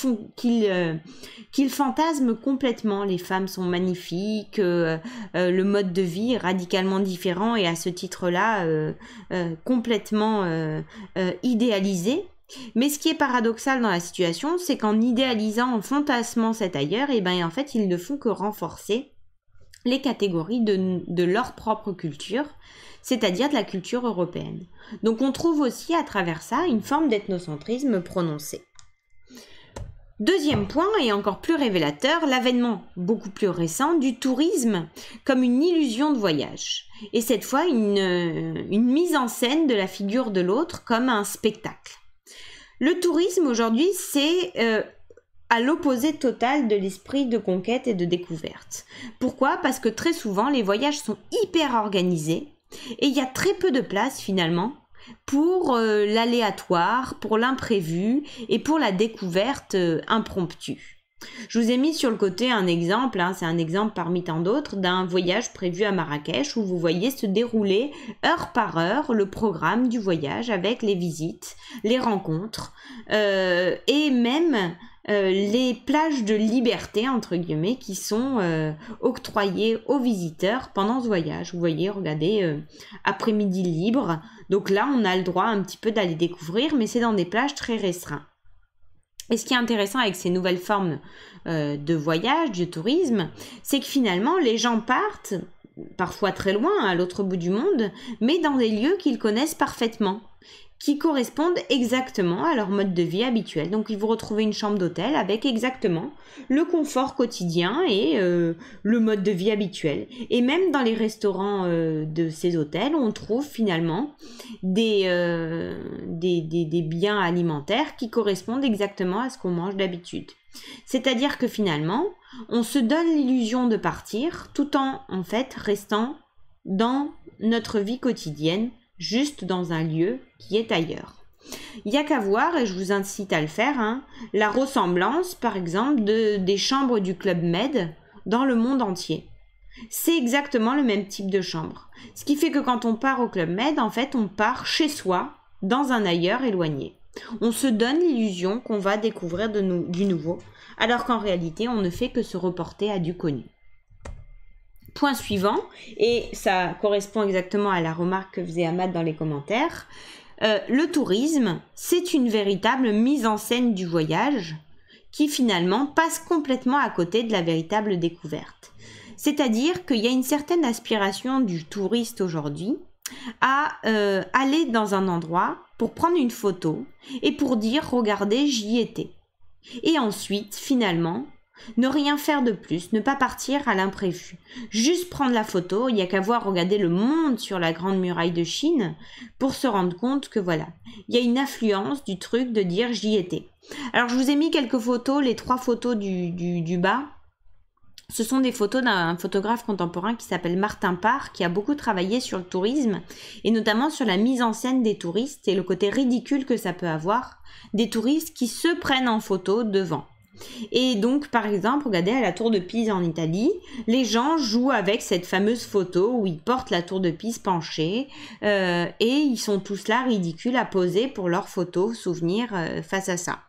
fantasment complètement. Les femmes sont magnifiques, le mode de vie est radicalement différent et à ce titre-là complètement idéalisé. Mais ce qui est paradoxal dans la situation, c'est qu'en idéalisant, en fantasmant cet ailleurs, et ben en fait, ils ne font que renforcer les catégories de leur propre culture, c'est-à-dire de la culture européenne. Donc on trouve aussi à travers ça une forme d'ethnocentrisme prononcé. Deuxième point, et encore plus révélateur, l'avènement beaucoup plus récent du tourisme comme une illusion de voyage. Et cette fois, une mise en scène de la figure de l'autre comme un spectacle. Le tourisme aujourd'hui, c'est à l'opposé total de l'esprit de conquête et de découverte. Pourquoi ? Parce que très souvent, les voyages sont hyper organisés et il y a très peu de place finalement pour l'aléatoire, pour l'imprévu et pour la découverte impromptue. Je vous ai mis sur le côté un exemple, c'est un exemple parmi tant d'autres, d'un voyage prévu à Marrakech où vous voyez se dérouler heure par heure le programme du voyage avec les visites, les rencontres et même les plages de liberté entre guillemets qui sont octroyées aux visiteurs pendant ce voyage. Vous voyez, regardez, après-midi libre, donc là on a le droit un petit peu d'aller découvrir, mais c'est dans des plages très restreintes. Et ce qui est intéressant avec ces nouvelles formes de voyage, de tourisme, c'est que finalement, les gens partent, parfois très loin, à l'autre bout du monde, mais dans des lieux qu'ils connaissent parfaitement, qui correspondent exactement à leur mode de vie habituel. Donc, ils vont retrouver une chambre d'hôtel avec exactement le confort quotidien et le mode de vie habituel. Et même dans les restaurants de ces hôtels, on trouve finalement des biens alimentaires qui correspondent exactement à ce qu'on mange d'habitude. C'est-à-dire que finalement, on se donne l'illusion de partir tout en fait restant dans notre vie quotidienne, juste dans un lieu qui est ailleurs. Il n'y a qu'à voir, et je vous incite à le faire, la ressemblance par exemple des chambres du Club Med dans le monde entier. C'est exactement le même type de chambre. Ce qui fait que quand on part au Club Med, en fait, on part chez soi, dans un ailleurs éloigné. On se donne l'illusion qu'on va découvrir du nouveau, alors qu'en réalité, on ne fait que se reporter à du connu. Point suivant, et ça correspond exactement à la remarque que faisait Ahmad dans les commentaires, le tourisme, c'est une véritable mise en scène du voyage qui finalement passe complètement à côté de la véritable découverte. C'est-à-dire qu'il y a une certaine aspiration du touriste aujourd'hui à aller dans un endroit pour prendre une photo et pour dire « regardez, j'y étais ». Et ensuite, finalement, ne rien faire de plus, ne pas partir à l'imprévu. Juste prendre la photo, il n'y a qu'à voir, regarder le monde sur la Grande Muraille de Chine pour se rendre compte que voilà, il y a une affluence du truc de dire j'y étais. Alors je vous ai mis quelques photos, les 3 photos du bas. Ce sont des photos d'un photographe contemporain qui s'appelle Martin Parr, qui a beaucoup travaillé sur le tourisme et notamment sur la mise en scène des touristes et le côté ridicule que ça peut avoir des touristes qui se prennent en photo devant. Et donc, par exemple, regardez à la Tour de Pise en Italie, les gens jouent avec cette fameuse photo où ils portent la Tour de Pise penchée et ils sont tous là ridicules à poser pour leur photo souvenir face à ça.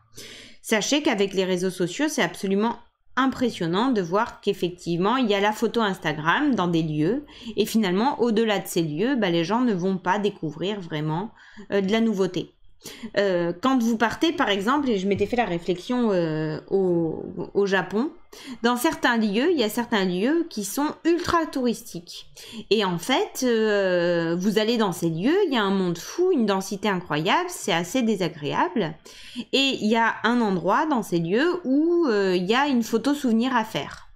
Sachez qu'avec les réseaux sociaux, c'est absolument impressionnant de voir qu'effectivement, il y a la photo Instagram dans des lieux et finalement, au-delà de ces lieux, les gens ne vont pas découvrir vraiment de la nouveauté. Quand vous partez par exemple, et je m'étais fait la réflexion au Japon, dans certains lieux, il y a certains lieux qui sont ultra touristiques et en fait vous allez dans ces lieux, il y a un monde fou, une densité incroyable, c'est assez désagréable et il y a un endroit dans ces lieux où il y a une photo souvenir à faire.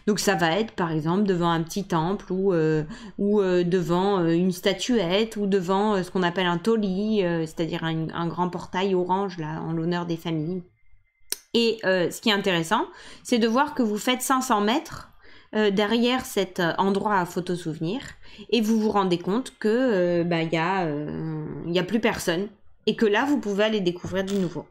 Donc ça va être par exemple devant un petit temple ou devant une statuette ou devant ce qu'on appelle un toli, c'est-à-dire un grand portail orange là en l'honneur des familles. Et ce qui est intéressant, c'est de voir que vous faites 500 mètres derrière cet endroit à photo souvenir et vous vous rendez compte que y a plus personne et que là vous pouvez aller découvrir du nouveau.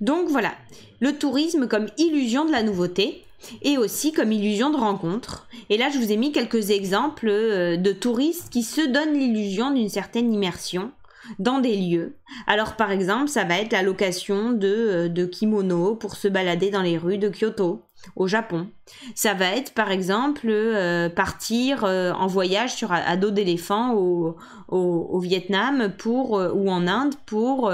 Donc voilà, le tourisme comme illusion de la nouveauté et aussi comme illusion de rencontre. Et là, je vous ai mis quelques exemples de touristes qui se donnent l'illusion d'une certaine immersion dans des lieux. Alors par exemple, ça va être la location de kimono pour se balader dans les rues de Kyoto, au Japon. Ça va être par exemple partir en voyage à dos d'éléphant au Vietnam ou en Inde pour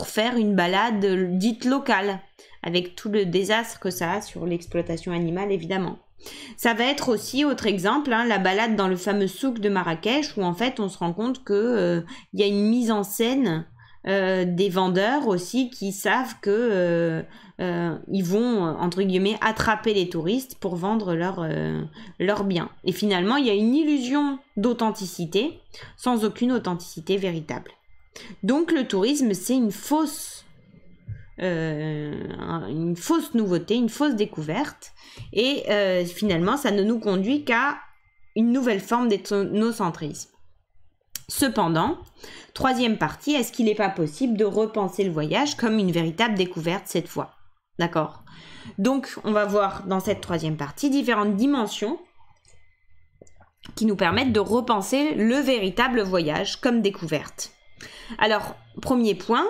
faire une balade dite locale, avec tout le désastre que ça a sur l'exploitation animale évidemment. Ça va être aussi, autre exemple, la balade dans le fameux souk de Marrakech où en fait on se rend compte que y a une mise en scène des vendeurs aussi qui savent que ils vont entre guillemets attraper les touristes pour vendre leurs biens. Et finalement il y a une illusion d'authenticité sans aucune authenticité véritable. Donc le tourisme c'est une fausse nouveauté, une fausse découverte et finalement ça ne nous conduit qu'à une nouvelle forme d'ethnocentrisme. Cependant, troisième partie, est-ce qu'il n'est pas possible de repenser le voyage comme une véritable découverte cette fois? D'accord? Donc on va voir dans cette troisième partie différentes dimensions qui nous permettent de repenser le véritable voyage comme découverte. Alors, premier point,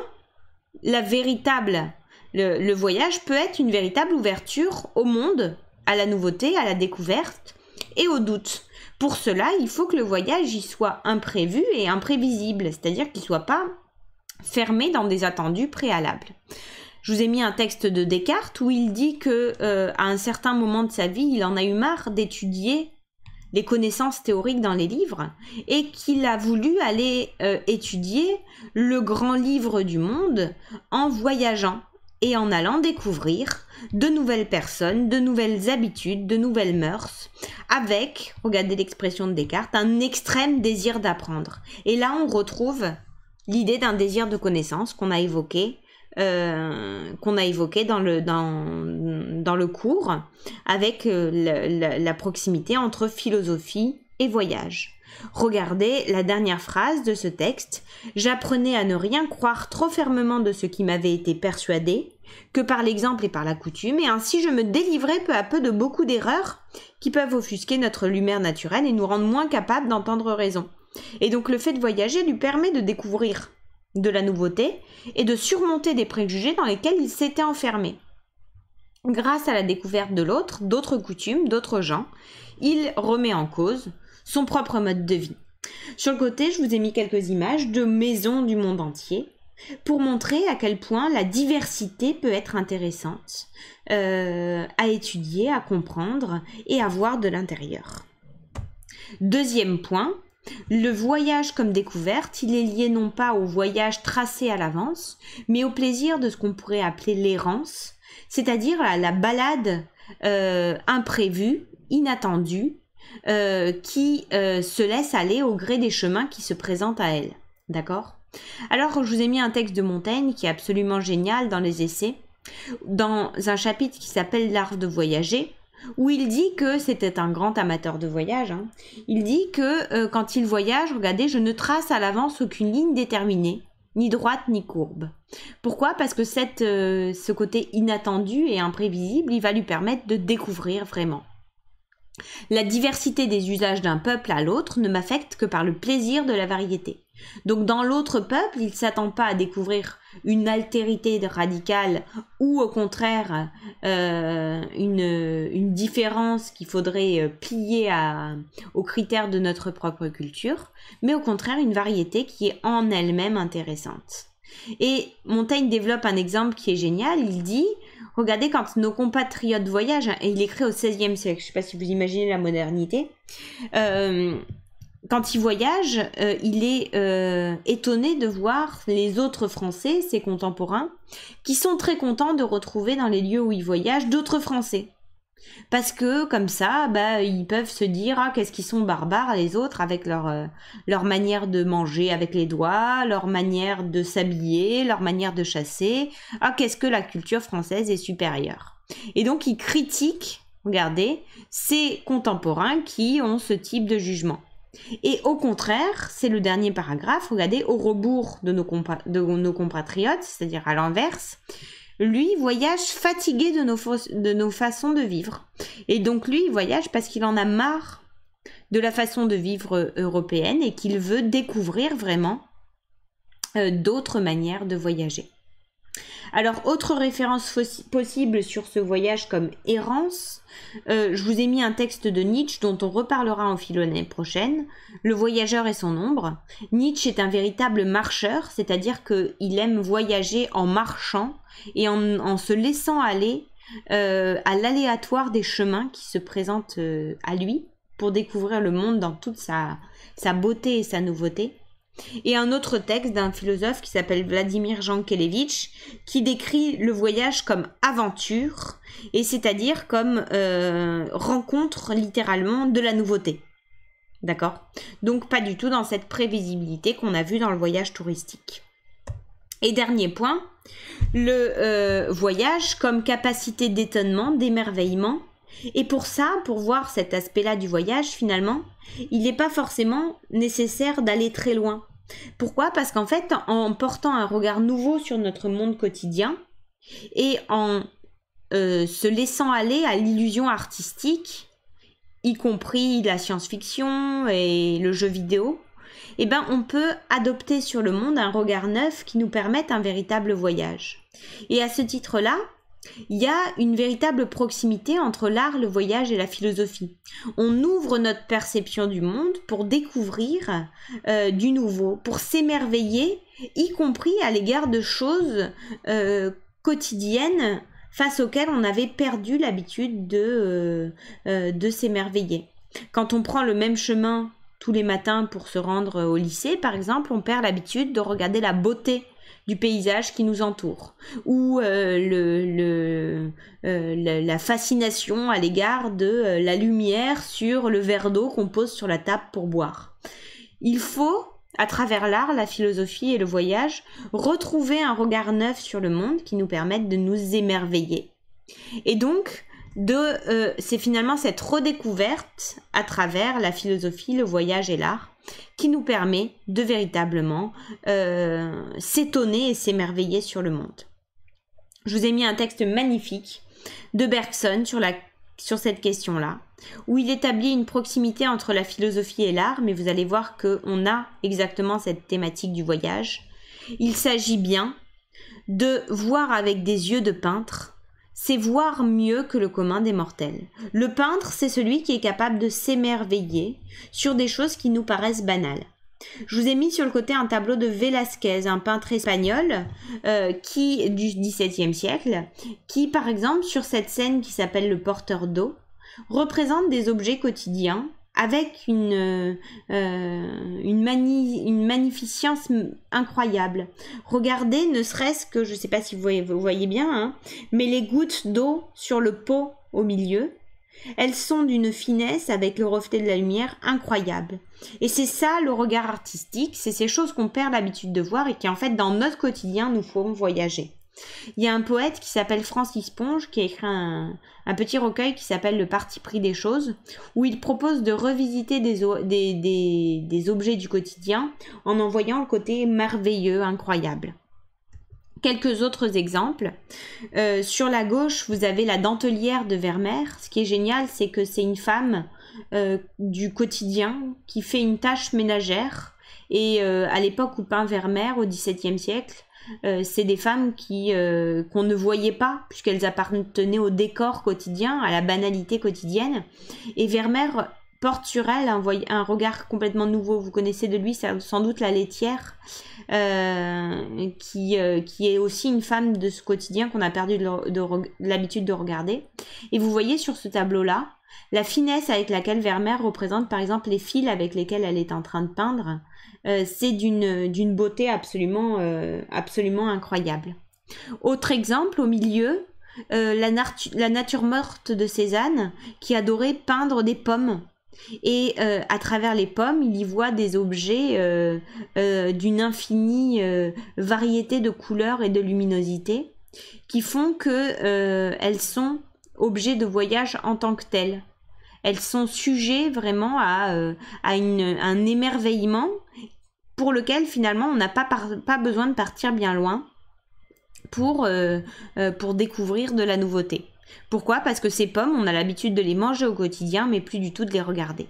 le voyage peut être une véritable ouverture au monde, à la nouveauté, à la découverte et au doute. Pour cela, il faut que le voyage y soit imprévu et imprévisible, c'est-à-dire qu'il ne soit pas fermé dans des attendus préalables. Je vous ai mis un texte de Descartes où il dit qu'à un certain moment de sa vie, il en a eu marre d'étudier les connaissances théoriques dans les livres et qu'il a voulu aller étudier le grand livre du monde en voyageant et en allant découvrir de nouvelles personnes, de nouvelles habitudes, de nouvelles mœurs, avec, regardez l'expression de Descartes, un extrême désir d'apprendre. Et là, on retrouve l'idée d'un désir de connaissance qu'on a évoqué dans le cours, avec la proximité entre philosophie et voyage. Regardez la dernière phrase de ce texte. « J'apprenais à ne rien croire trop fermement de ce qui m'avait été persuadé, que par l'exemple et par la coutume, et ainsi je me délivrais peu à peu de beaucoup d'erreurs qui peuvent offusquer notre lumière naturelle et nous rendre moins capables d'entendre raison. » Et donc le fait de voyager lui permet de découvrir de la nouveauté et de surmonter des préjugés dans lesquels il s'était enfermé. Grâce à la découverte de l'autre, d'autres coutumes, d'autres gens, il remet en cause son propre mode de vie. Sur le côté, je vous ai mis quelques images de maisons du monde entier pour montrer à quel point la diversité peut être intéressante à étudier, à comprendre et à voir de l'intérieur. Deuxième point, le voyage comme découverte, il est lié non pas au voyage tracé à l'avance, mais au plaisir de ce qu'on pourrait appeler l'errance, c'est-à-dire la balade imprévue, inattendue, qui se laisse aller au gré des chemins qui se présentent à elle. D'accord? Alors, je vous ai mis un texte de Montaigne qui est absolument génial dans les essais, dans un chapitre qui s'appelle « L'art de voyager », où il dit que c'était un grand amateur de voyage. Il dit que quand il voyage, regardez, je ne trace à l'avance aucune ligne déterminée, ni droite ni courbe. Pourquoi? Parce que ce côté inattendu et imprévisible, il va lui permettre de découvrir vraiment. La diversité des usages d'un peuple à l'autre ne m'affecte que par le plaisir de la variété. Donc dans l'autre peuple, il ne s'attend pas à découvrir une altérité radicale ou au contraire une différence qu'il faudrait plier aux critères de notre propre culture, mais au contraire une variété qui est en elle-même intéressante. Et Montaigne développe un exemple qui est génial, il dit « Regardez quand nos compatriotes voyagent », et il écrit au XVIe siècle, je ne sais pas si vous imaginez la modernité, quand il voyage, il est étonné de voir les autres Français, ses contemporains, qui sont très contents de retrouver dans les lieux où ils voyagent d'autres Français. Parce que comme ça, ils peuvent se dire « Ah, qu'est-ce qu'ils sont barbares les autres avec leur manière de manger avec les doigts, leur manière de s'habiller, leur manière de chasser. Ah, qu'est-ce que la culture française est supérieure. » Et donc, ils critiquent, regardez, ces contemporains qui ont ce type de jugement. Et au contraire, c'est le dernier paragraphe, regardez, au rebours de nos compatriotes, c'est-à-dire à l'inverse, lui voyage fatigué de nos façons de vivre. Et donc lui, il voyage parce qu'il en a marre de la façon de vivre européenne et qu'il veut découvrir vraiment d'autres manières de voyager. Alors, autre référence possible sur ce voyage comme errance, je vous ai mis un texte de Nietzsche dont on reparlera en philo l'année prochaine, Le voyageur et son ombre. Nietzsche est un véritable marcheur, c'est-à-dire qu'il aime voyager en marchant et en se laissant aller à l'aléatoire des chemins qui se présentent à lui pour découvrir le monde dans toute sa beauté et sa nouveauté. Et un autre texte d'un philosophe qui s'appelle Vladimir Jankélévitch qui décrit le voyage comme aventure, et c'est-à-dire comme rencontre littéralement de la nouveauté. D'accord ? Donc pas du tout dans cette prévisibilité qu'on a vue dans le voyage touristique. Et dernier point, le voyage comme capacité d'étonnement, d'émerveillement. Et pour ça, pour voir cet aspect-là du voyage, finalement, il n'est pas forcément nécessaire d'aller très loin. Pourquoi ? Parce qu'en fait, en portant un regard nouveau sur notre monde quotidien et en se laissant aller à l'illusion artistique, y compris la science-fiction et le jeu vidéo, eh ben, on peut adopter sur le monde un regard neuf qui nous permette un véritable voyage. Et à ce titre-là, il y a une véritable proximité entre l'art, le voyage et la philosophie. On ouvre notre perception du monde pour découvrir du nouveau, pour s'émerveiller, y compris à l'égard de choses quotidiennes face auxquelles on avait perdu l'habitude de s'émerveiller. Quand on prend le même chemin tous les matins pour se rendre au lycée, par exemple, on perd l'habitude de regarder la beauté du paysage qui nous entoure, ou la fascination à l'égard de la lumière sur le verre d'eau qu'on pose sur la table pour boire. Il faut, à travers l'art, la philosophie et le voyage, retrouver un regard neuf sur le monde qui nous permette de nous émerveiller. Et donc, c'est finalement cette redécouverte à travers la philosophie, le voyage et l'art qui nous permet de véritablement s'étonner et s'émerveiller sur le monde. Je vous ai mis un texte magnifique de Bergson sur cette question-là, où il établit une proximité entre la philosophie et l'art, mais vous allez voir qu'on a exactement cette thématique du voyage. Il s'agit bien de voir avec des yeux de peintre, c'est voir mieux que le commun des mortels. Le peintre, c'est celui qui est capable de s'émerveiller sur des choses qui nous paraissent banales. Je vous ai mis sur le côté un tableau de Velázquez, un peintre espagnol du XVIIe siècle, qui par exemple sur cette scène qui s'appelle le porteur d'eau, représente des objets quotidiens avec une magnificence incroyable. Regardez, ne serait-ce que, je ne sais pas si vous voyez bien, hein, mais les gouttes d'eau sur le pot au milieu, elles sont d'une finesse avec le reflet de la lumière incroyable. Et c'est ça le regard artistique, c'est ces choses qu'on perd l'habitude de voir et qui en fait dans notre quotidien nous font voyager. Il y a un poète qui s'appelle Francis Ponge qui a écrit un petit recueil qui s'appelle Le parti pris des choses, où il propose de revisiter des objets du quotidien en voyant le côté merveilleux, incroyable. Quelques autres exemples. Sur la gauche, vous avez la dentelière de Vermeer. Ce qui est génial, c'est que c'est une femme du quotidien qui fait une tâche ménagère. Et à l'époque où peint Vermeer, au XVIIe siècle, c'est des femmes qu'on ne voyait pas puisqu'elles appartenaient au décor quotidien, à la banalité quotidienne. Et Vermeer porte sur elle un regard complètement nouveau. Vous connaissez de lui sans doute La laitière, qui est aussi une femme de ce quotidien qu'on a perdu l'habitude de regarder. Et vous voyez sur ce tableau-là la finesse avec laquelle Vermeer représente par exemple les fils avec lesquels elle est en train de peindre. C'est d'une beauté absolument incroyable. Autre exemple, au milieu, la nature morte de Cézanne, qui adorait peindre des pommes. Et à travers les pommes, il y voit des objets d'une infinie variété de couleurs et de luminosité qui font qu'elles sont objets de voyage en tant que telles. elles sont sujets vraiment à un émerveillement pour lequel finalement on n'a pas besoin de partir bien loin pour découvrir de la nouveauté. Pourquoi? Parce que ces pommes, on a l'habitude de les manger au quotidien, mais plus du tout de les regarder.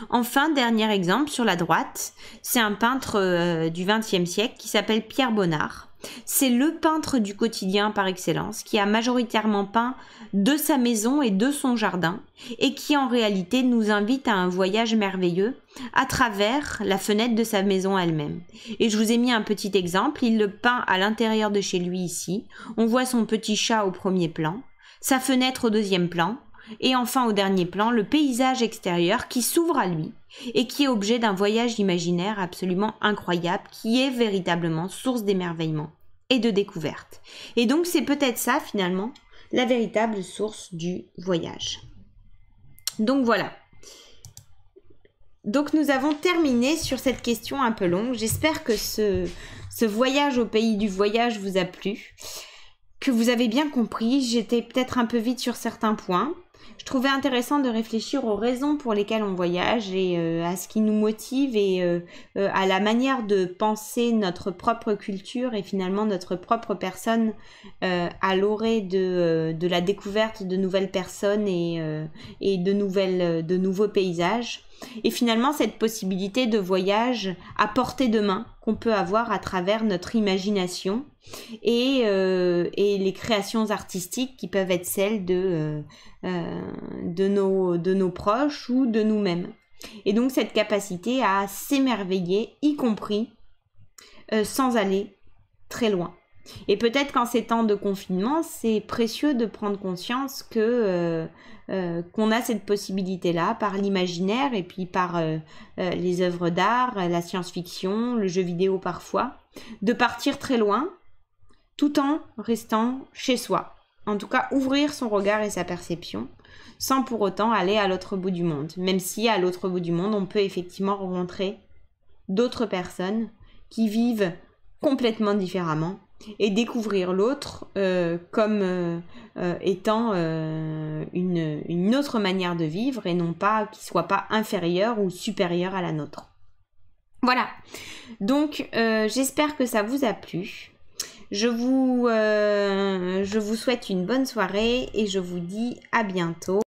Enfin, dernier exemple, sur la droite, c'est un peintre du XXe siècle qui s'appelle Pierre Bonnard. C'est le peintre du quotidien par excellence, qui a majoritairement peint de sa maison et de son jardin, et qui en réalité nous invite à un voyage merveilleux à travers la fenêtre de sa maison elle-même. Et je vous ai mis un petit exemple, il le peint à l'intérieur de chez lui ici. On voit son petit chat au premier plan, sa fenêtre au deuxième plan, et enfin au dernier plan, le paysage extérieur qui s'ouvre à lui et qui est objet d'un voyage imaginaire absolument incroyable, qui est véritablement source d'émerveillement et de découverte. Et donc c'est peut-être ça finalement, la véritable source du voyage. Donc voilà. Donc nous avons terminé sur cette question un peu longue. J'espère que ce voyage au pays du voyage vous a plu, que vous avez bien compris. J'étais peut-être un peu vite sur certains points. Je trouvais intéressant de réfléchir aux raisons pour lesquelles on voyage et à ce qui nous motive et à la manière de penser notre propre culture et finalement notre propre personne à l'orée de la découverte de nouvelles personnes et de nouveaux paysages. Et finalement, cette possibilité de voyage à portée de main qu'on peut avoir à travers notre imagination et les créations artistiques qui peuvent être celles de nos proches ou de nous-mêmes. Et donc cette capacité à s'émerveiller, y compris sans aller très loin. Et peut-être qu'en ces temps de confinement, c'est précieux de prendre conscience que qu'on a cette possibilité-là par l'imaginaire et puis par les œuvres d'art, la science-fiction, le jeu vidéo parfois, de partir très loin tout en restant chez soi. En tout cas, ouvrir son regard et sa perception sans pour autant aller à l'autre bout du monde. Même si à l'autre bout du monde, on peut effectivement rencontrer d'autres personnes qui vivent complètement différemment et découvrir l'autre comme étant une autre manière de vivre et non pas qu'il soit pas inférieur ou supérieur à la nôtre. Voilà, donc j'espère que ça vous a plu. Je vous souhaite une bonne soirée et je vous dis à bientôt.